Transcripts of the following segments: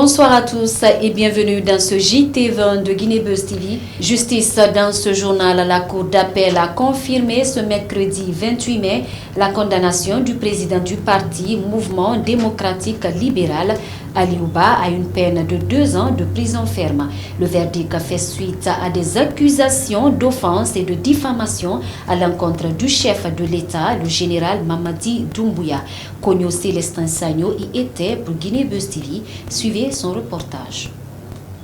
Bonsoir à tous et bienvenue dans ce JT20 de Guinée Buzz TV. Justice dans ce journal, la Cour d'appel a confirmé ce mercredi 28 mai la condamnation du président du parti Mouvement démocratique libéral, Aliou Ba, à une peine de 2 ans de prison ferme. Le verdict fait suite à des accusations d'offense et de diffamation à l'encontre du chef de l'État, le général Mamadi Doumbouya. Kogno Célestin Sagno y était pour Guinée Buzz TV. Suivez son reportage.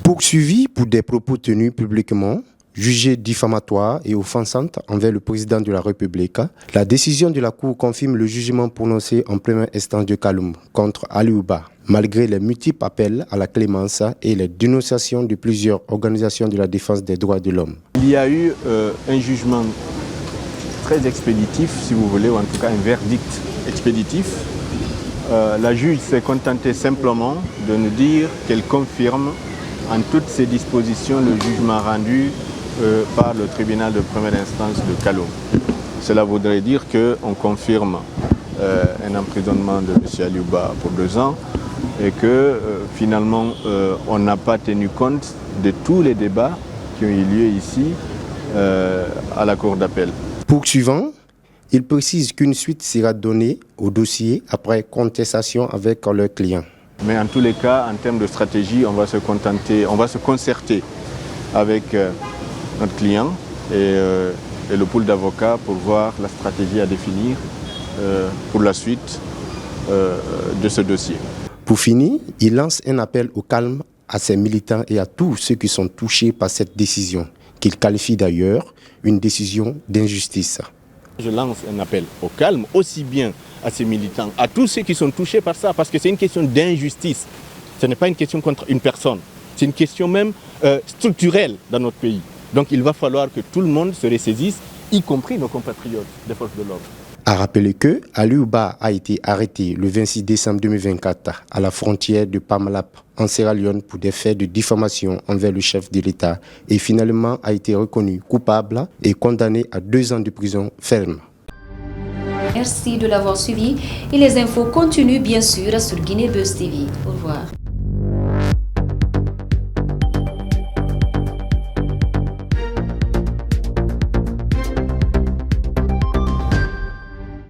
Poursuivi pour des propos tenus publiquement, jugés diffamatoires et offensantes envers le président de la République, la décision de la Cour confirme le jugement prononcé en première instance de Kaloum contre Aliou Ba, malgré les multiples appels à la clémence et les dénonciations de plusieurs organisations de la défense des droits de l'homme. Il y a eu un jugement très expéditif, si vous voulez, ou en tout cas un verdict expéditif. La juge s'est contentée simplement de nous dire qu'elle confirme en toutes ses dispositions le jugement rendu par le tribunal de première instance de Kaloum. Cela voudrait dire qu'on confirme un emprisonnement de M. Aliou Ba pour 2 ans et que finalement on n'a pas tenu compte de tous les débats qui ont eu lieu ici à la Cour d'appel. Poursuivant, il précise qu'une suite sera donnée au dossier après contestation avec leur client. Mais en tous les cas, en termes de stratégie, on va se concerter avec notre client et le pool d'avocats pour voir la stratégie à définir pour la suite de ce dossier. Pour finir, il lance un appel au calme à ses militants et à tous ceux qui sont touchés par cette décision, qu'il qualifie d'ailleurs une décision d'injustice. Je lance un appel au calme, aussi bien à ces militants, à tous ceux qui sont touchés par ça, parce que c'est une question d'injustice. Ce n'est pas une question contre une personne, c'est une question même structurelle dans notre pays. Donc il va falloir que tout le monde se ressaisisse, y compris nos compatriotes des forces de l'ordre. A rappeler que Aliou Ba a été arrêté le 26 décembre 2024 à la frontière de Parmalap en Sierra Leone pour des faits de diffamation envers le chef de l'État et finalement a été reconnu coupable et condamné à 2 ans de prison ferme. Merci de l'avoir suivi et les infos continuent bien sûr sur Guinée Buzz TV. Au revoir.